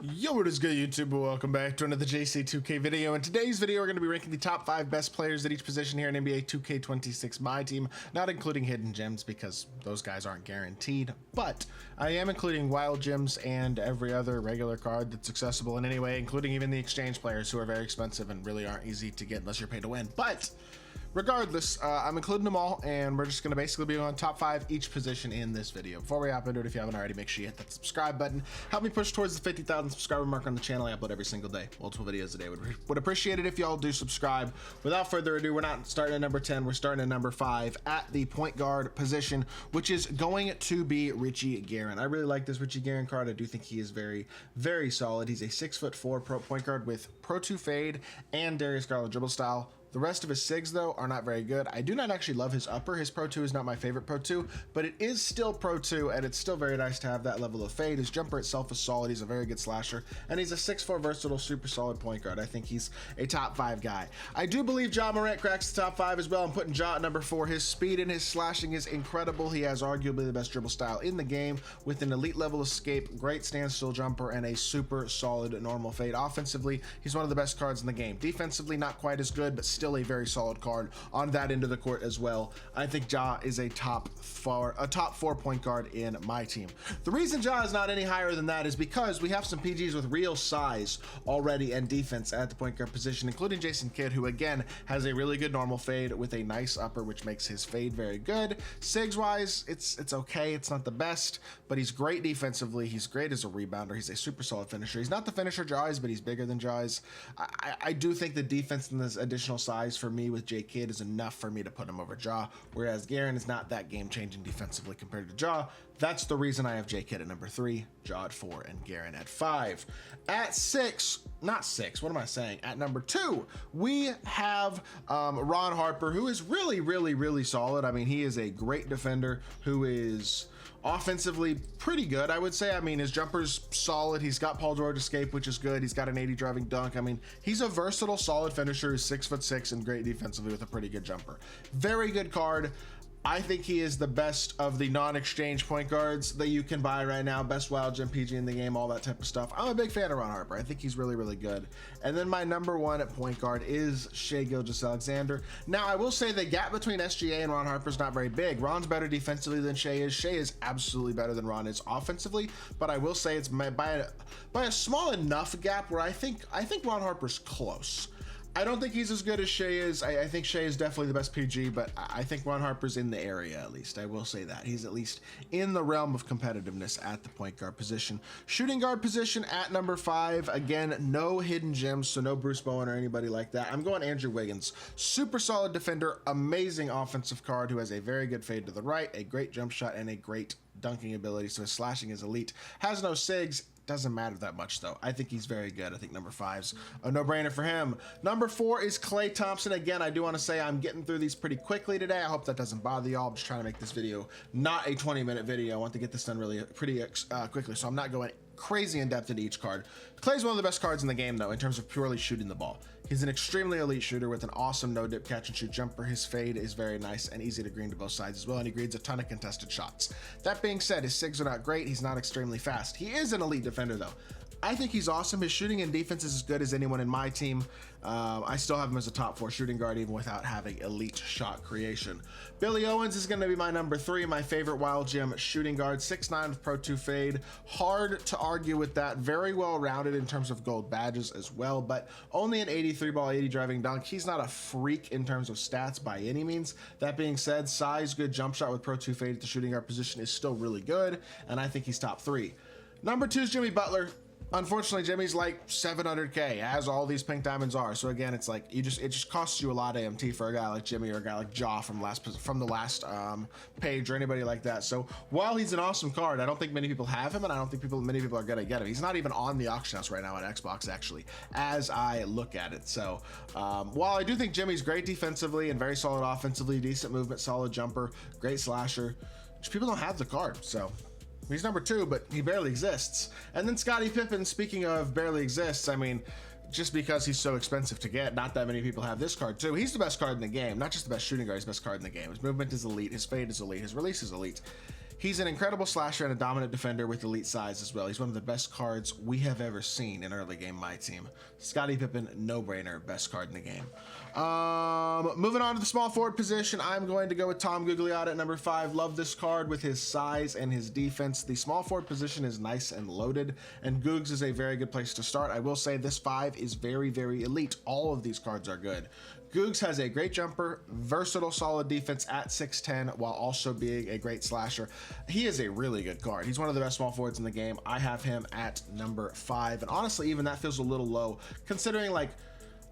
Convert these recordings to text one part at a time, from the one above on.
Yo, what is good, YouTube? Welcome back to another JC2K video. In today's video, we're going to be ranking the top 5 best players at each position here in NBA 2K26 MyTEAM, not including hidden gems because those guys aren't guaranteed, but I am including wild gems and every other regular card that's accessible in any way, including even the exchange players who are very expensive and really aren't easy to get unless you're paid to win. But regardless, I'm including them all, and we're just going to basically be on top 5 each position in this video. Before we hop into it, if you haven't already, make sure you hit that subscribe button. Help me push towards the 50,000 subscriber mark on the channel. I upload every single day, multiple videos a day. Would appreciate it if y'all do subscribe. Without further ado, we're not starting at number 10. We're starting at number 5 at the point guard position, which is going to be Richie Guerin. I really like this Richie Guerin card. I do think he is very, very solid. He's a 6'4" pro point guard with Pro 2 fade and Darius Garland dribble style. The rest of his SIGs, though, are not very good. I do not actually love his upper. His Pro 2 is not my favorite Pro 2, but it is still Pro 2, and it's still very nice to have that level of fade. His jumper itself is solid. He's a very good slasher, and he's a 6'4" versatile, super solid point guard. I think he's a top 5 guy. I do believe Ja Morant cracks the top 5 as well. I'm putting Ja at number 4. His speed and his slashing is incredible. He has arguably the best dribble style in the game with an elite level escape, great standstill jumper, and a super solid normal fade. Offensively, he's one of the best cards in the game. Defensively, not quite as good, but still a very solid card on that end of the court as well. I think Ja is a top 4 point guard in my team. The reason Ja is not any higher than that is because we have some PGs with real size already and defense at the point guard position, including Jason Kidd, who again has a really good normal fade with a nice upper, which makes his fade very good. SIGs wise, it's okay. It's not the best, but he's great defensively. He's great as a rebounder. He's a super solid finisher. He's not the finisher Ja is, but he's bigger than Ja is. I do think the defense and this additional size for me with J Kidd is enough for me to put him over Ja, whereas Guerin is not that game-changing defensively compared to Ja. That's the reason I have J Kidd at number 3, Ja at 4, and Guerin at 5. At 6, not 6, what am I saying? At number 2, we have Ron Harper, who is really solid. I mean, he is a great defender who is offensively pretty good, I would say. I mean, his jumper's solid. He's got Paul George escape, which is good. He's got an 80 driving dunk. I mean, he's a versatile, solid finisher who's 6'6" and great defensively with a pretty good jumper. Very good card. I think he is the best of the non-exchange point guards that you can buy right now. Best wild gem PG in the game, all that type of stuff. I'm a big fan of Ron Harper. I think he's really good. And then my number 1 at point guard is Shai Gilgeous-Alexander. Now, I will say the gap between SGA and Ron Harper is not very big. Ron's better defensively than Shai is. Shai is absolutely better than Ron is offensively, but I will say it's by a small enough gap where I think Ron Harper's close. I don't think he's as good as Shai is. I think Shai is definitely the best PG, but I think Ron Harper's in the area at least. I will say that. He's at least in the realm of competitiveness at the point guard position. Shooting guard position at number 5. Again, no hidden gems, so no Bruce Bowen or anybody like that. I'm going Andrew Wiggins. Super solid defender, amazing offensive card who has a very good fade to the right, a great jump shot, and a great dunking ability, so his slashing is elite. Has no SIGs. Doesn't matter that much though. I think he's very good. I think number 5's a no-brainer for him. Number 4 is Klay Thompson. Again, I do want to say I'm getting through these pretty quickly today. I hope that doesn't bother y'all. I'm just trying to make this video not a 20-minute video. I want to get this done really pretty quickly, so I'm not going crazy in depth into each card. Clay's one of the best cards in the game though in terms of purely shooting the ball. He's an extremely elite shooter with an awesome no-dip catch and shoot jumper. His fade is very nice and easy to green to both sides as well, and he greens a ton of contested shots. That being said, his SIGs are not great. He's not extremely fast. He is an elite defender though. I think he's awesome. His shooting and defense is as good as anyone in my team. I still have him as a top 4 shooting guard even without having elite shot creation. Billy Owens is going to be my number 3, my favorite wild gem shooting guard, 6'9" with Pro 2 fade. Hard to argue with that. Very well rounded in terms of gold badges as well, but only an 83 ball, 80 driving dunk. He's not a freak in terms of stats by any means. That being said, size, good jump shot with Pro 2 fade at the shooting guard position is still really good, and I think he's top 3. Number 2 is Jimmy Butler. Unfortunately, Jimmy's like 700K, as all these pink diamonds are. So again, it's like it just costs you a lot of MT for a guy like Jimmy or a guy like Ja from the last page or anybody like that. So while he's an awesome card, I don't think many people have him, and I don't think many people are gonna get him. He's not even on the auction house right now on Xbox, actually, as I look at it. So while I do think Jimmy's great defensively and very solid offensively, decent movement, solid jumper, great slasher, just people don't have the card. So he's number 2, but he barely exists. And then Scottie Pippen, speaking of barely exists, I mean, just because he's so expensive to get, not that many people have this card too. He's the best card in the game, not just the best shooting guard, he's the best card in the game. His movement is elite, his fade is elite, his release is elite. He's an incredible slasher and a dominant defender with elite size as well. He's one of the best cards we have ever seen in early game MyTEAM. Scottie Pippen, no-brainer, best card in the game. Moving on to the small forward position, I'm going to go with Tom Gugliotta at number 5. Love this card with his size and his defense. The small forward position is nice and loaded, and Googs is a very good place to start. I will say this 5 is very, very elite. All of these cards are good. Googs has a great jumper, versatile, solid defense at 6'10", while also being a great slasher. He is a really good card. He's one of the best small forwards in the game. I have him at number 5, and honestly, even that feels a little low, considering, like,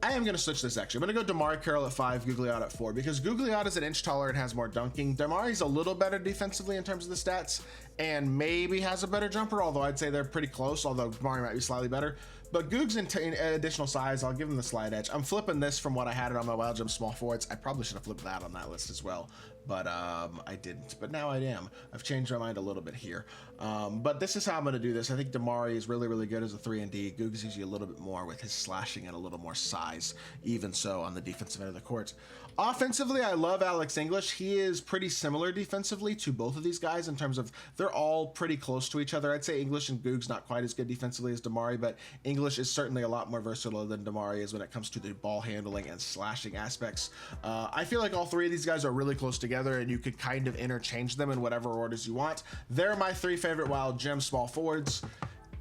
I am going to switch this actually. I'm going to go Damari Carroll at 5, Gugliotta at 4, because Gugliotta is an inch taller and has more dunking. Damari's a little better defensively in terms of the stats, and maybe has a better jumper, although I'd say they're pretty close, although Damari might be slightly better. But Googs in additional size, I'll give him the slight edge. I'm flipping this from what I had it on my Wild Jump small forwards. I probably should have flipped that on that list as well, but I didn't. But now I am. I've changed my mind a little bit here. But this is how I'm going to do this. I think Damari is really, really good as a 3 and D. Googs gives you a little bit more with his slashing and a little more size, even so on the defensive end of the court. Offensively, I love Alex English. He is pretty similar defensively to both of these guys in terms of they're all pretty close to each other. I'd say English and Googs not quite as good defensively as Damari, but English is certainly a lot more versatile than Damari is when it comes to the ball handling and slashing aspects. I feel like all 3 of these guys are really close together, and you could kind of interchange them in whatever orders you want. They're my 3 favorite Wild Gem small forwards,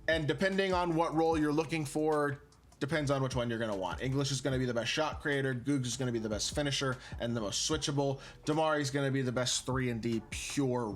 and depending on what role you're looking for, depends on which one you're going to want. English is going to be the best shot creator. Googs is going to be the best finisher and the most switchable. Damari is going to be the best 3 and D pure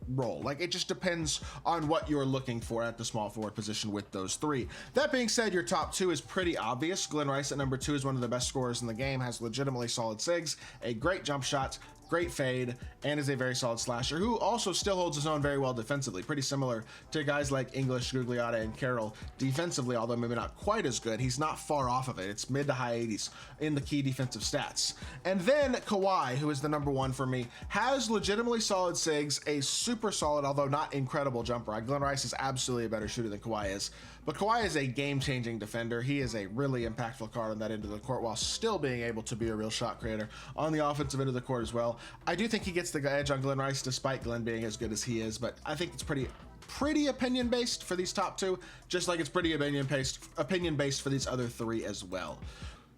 role. Like, it just depends on what you're looking for at the small forward position with those 3. That being said, your top 2 is pretty obvious. Glenn Rice at number 2 is one of the best scorers in the game, has legitimately solid sigs, a great jump shot, great fade, and is a very solid slasher who also still holds his own very well defensively, pretty similar to guys like English, Gugliotta, and Carroll defensively, although maybe not quite as good. He's not far off of it. It's mid to high 80s in the key defensive stats. And then Kawhi, who is the number 1 for me, has legitimately solid sigs, a super solid, although not incredible jumper. Glenn Rice is absolutely a better shooter than Kawhi is, but Kawhi is a game-changing defender. He is a really impactful card on that end of the court while still being able to be a real shot creator on the offensive end of the court as well. I do think he gets the edge on Glenn Rice despite Glenn being as good as he is, but I think it's pretty opinion based for these top 2, just like it's pretty opinion based for these other 3 as well.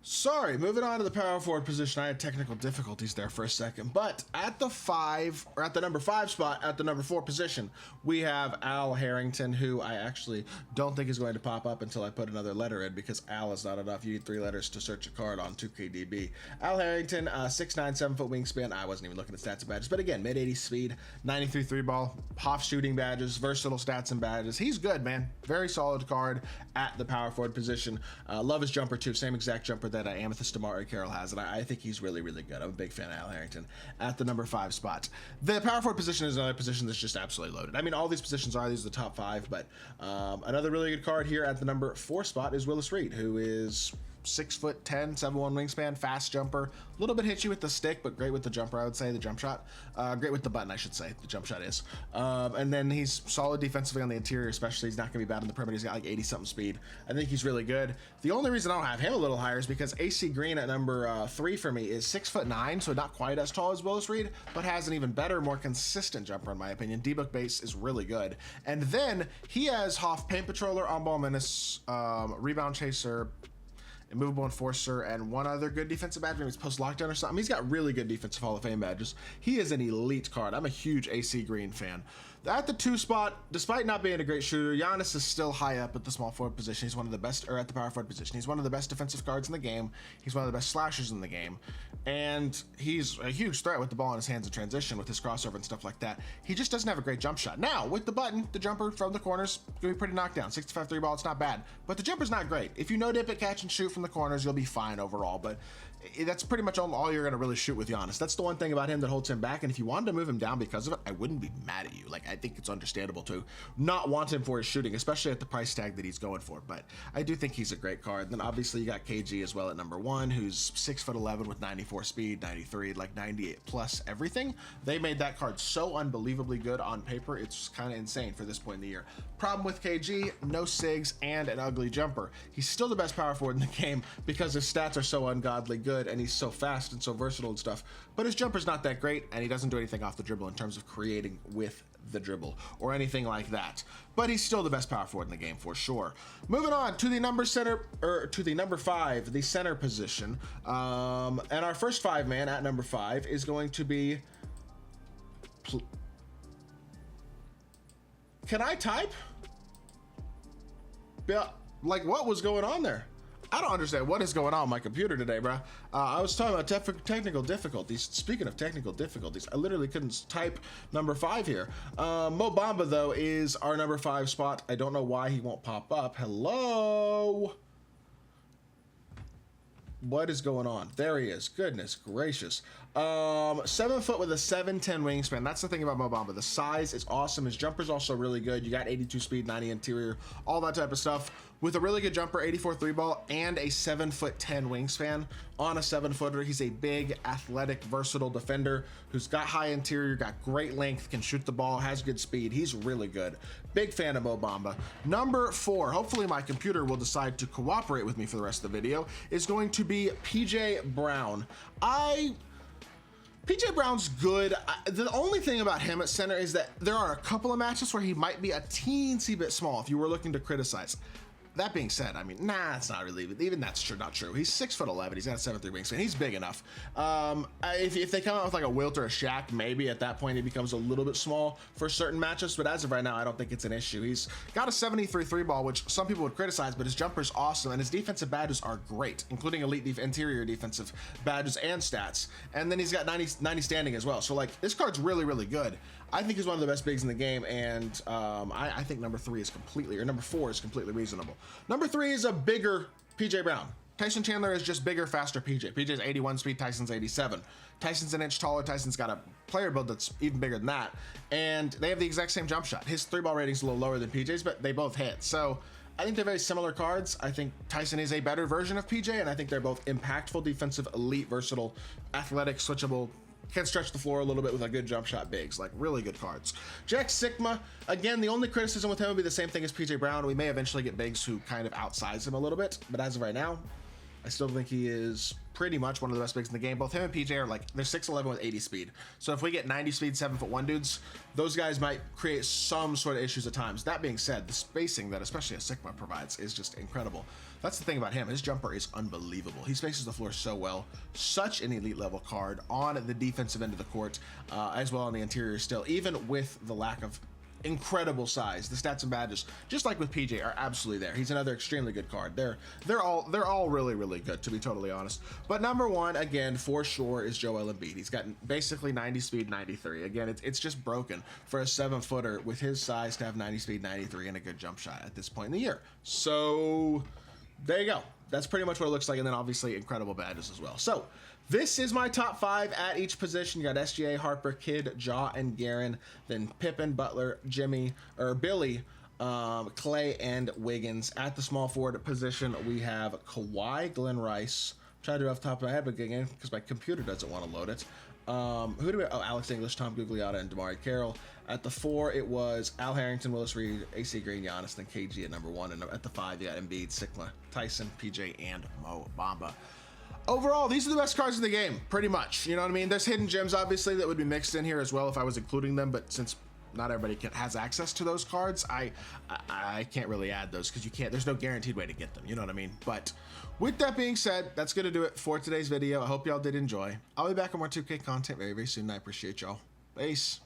Sorry, moving on to the power forward position. I had technical difficulties there for a second, but at the 5, or at the number 5 spot, at the number 4 position, we have Al Harrington, who I actually don't think is going to pop up until I put another letter in, because Al is not enough. You need 3 letters to search a card on 2KDB. Al Harrington, 6'9", 7-foot wingspan. I wasn't even looking at stats and badges, but again, mid-80s speed, 93 3-ball, Hoff shooting badges, versatile stats and badges. He's good, man. Very solid card at the power forward position. Love his jumper too, same exact jumper that Amethyst Damari Carroll has, and I think he's really, really good. I'm a big fan of Al Harrington at the number 5 spot. The power forward position is another position that's just absolutely loaded. I mean, all these positions are, these are the top 5, but another really good card here at the number 4 spot is Willis Reed, who is 6'10", 7'1" wingspan, fast jumper, a little bit hitchy with the stick, but great with the jumper, I would say, the jump shot. Great with the button, I should say, the jump shot is. And then he's solid defensively on the interior, especially. He's not going to be bad on the perimeter. He's got like 80-something speed. I think he's really good. The only reason I don't have him a little higher is because AC Green at number 3 for me is 6'9", so not quite as tall as Willis Reed, but has an even better, more consistent jumper, in my opinion. D-book base is really good. And then he has Hoff Paint Patroller, On-Ball Menace, Rebound Chaser, Immovable Enforcer, and one other good defensive badge. Maybe it's Post Lockdown or something. He's got really good defensive Hall of Fame badges. He is an elite card. I'm a huge AC Green fan. At the 2 spot, despite not being a great shooter, Giannis is still high up at the small forward position. He's one of the best, or at the power forward position. He's one of the best defensive cards in the game. He's one of the best slashers in the game. And he's a huge threat with the ball in his hands in transition with his crossover and stuff like that. He just doesn't have a great jump shot. Now, with the button, the jumper from the corners, gonna be pretty knocked down. 65 3-ball, it's not bad. But the jumper's not great. If you no-dip it, catch and shoot from the corners, you'll be fine overall. But that's pretty much all you're gonna really shoot with Giannis. That's the one thing about him that holds him back. And if you wanted to move him down because of it, I wouldn't be mad at you. Like, I think it's understandable to not want him for his shooting, especially at the price tag that he's going for. But I do think he's a great card. And then obviously you got KG as well at number 1, who's 6'11" with 94 speed, 93, like 98 plus everything. They made that card so unbelievably good on paper. It's kind of insane for this point in the year. Problem with KG, no SIGs and an ugly jumper. He's still the best power forward in the game because his stats are so ungodly good and he's so fast and so versatile and stuff. But his jumper's not that great and he doesn't do anything off the dribble in terms of creating with the dribble or anything like that. But he's still the best power forward in the game for sure. Moving on to the number 5, the center position. And our first 5-man at number 5 is going to be... Can I type? Yeah, like what was going on there? I don't understand what is going on my computer today, bro. I was talking about technical difficulties. Speaking of technical difficulties, I literally couldn't type number 5 here. Mo Bamba, though, is our number 5 spot. I don't know why he won't pop up. Hello? What is going on? There he is. Goodness gracious. 7 foot with a 7'10" wingspan. That's the thing about Mo Bamba. The size is awesome. His jumper's also really good. You got 82 speed, 90 interior, all that type of stuff. With a really good jumper, 84 3-ball, and a 7'10" wingspan on a 7-footer. He's a big, athletic, versatile defender who's got high interior, got great length, can shoot the ball, has good speed. He's really good. Big fan of Mo Bamba. Number 4, hopefully my computer will decide to cooperate with me for the rest of the video, is going to be PJ Brown. PJ Brown's good. The only thing about him at center is that there are a couple of matches where he might be a teensy bit small if you were looking to criticize. That being said, I mean, nah, it's not really, even that's true, not true. He's 6'11", he's got a 7'3" wingspan, he's big enough. If they come out with like a Wilt or a Shaq, maybe at that point he becomes a little bit small for certain matches, but as of right now, I don't think it's an issue. He's got a 73 3-ball, which some people would criticize, but his jumper's awesome, and his defensive badges are great, including elite interior defensive badges and stats. And then he's got 90 standing as well, so like, this card's really, really good. I think he's one of the best bigs in the game, and I think number 4 is completely reasonable. Number 3 is a bigger PJ Brown. Tyson Chandler is just bigger, faster PJ. PJ's 81 speed, Tyson's 87. Tyson's an inch taller, Tyson's got a player build that's even bigger than that, and they have the exact same jump shot. His 3-ball rating's a little lower than PJ's, but they both hit. So I think they're very similar cards. I think Tyson is a better version of PJ, and I think they're both impactful, defensive, elite, versatile, athletic, switchable, can stretch the floor a little bit with a good jump shot bigs. Like, really good cards. Jack Sigma, again, the only criticism with him would be the same thing as PJ Brown. We may eventually get bigs who kind of outsize him a little bit, but as of right now, I still think he is pretty much one of the best bigs in the game. Both him and PJ are like, they're 6'11" with 80 speed. So if we get 90 speed, 7'1" dudes, those guys might create some sort of issues at times. That being said, the spacing that especially a Sigma provides is just incredible. That's the thing about him. His jumper is unbelievable. He spaces the floor so well. Such an elite level card on the defensive end of the court, as well on the interior still, even with the lack of incredible size. The stats and badges, just like with PJ, are absolutely there. He's another extremely good card. They're all really, really good, to be totally honest. But number 1, again, for sure, is Joel Embiid. He's got basically 90 speed, 93. Again, it's just broken for a 7-footer with his size to have 90 speed, 93, and a good jump shot at this point in the year. So there you go. That's pretty much what it looks like, and then obviously incredible badges as well. So this is my top 5 at each position. You got SGA, Harper, Kidd, Ja, and Guerin. Then Pippen, Butler, Billy, Clay, and Wiggins. At the small forward position, we have Kawhi, Glenn Rice. I'm trying to do it off the top of my head again because my computer doesn't want to load it. Who do we? Oh, Alex English, Tom Gugliotta, and Damari Carroll. At the 4, it was Al Harrington, Willis Reed, AC Green, Giannis, then KG at number 1. And at the 5, you got Embiid, Sigma, Tyson, PJ, and Mo Bamba. Overall, these are the best cards in the game, pretty much. You know what I mean? There's hidden gems, obviously, that would be mixed in here as well if I was including them, but since not everybody has access to those cards, I can't really add those because you can't. There's no guaranteed way to get them. You know what I mean? But with that being said, that's going to do it for today's video. I hope y'all did enjoy. I'll be back on more 2K content very, very soon. I appreciate y'all. Peace.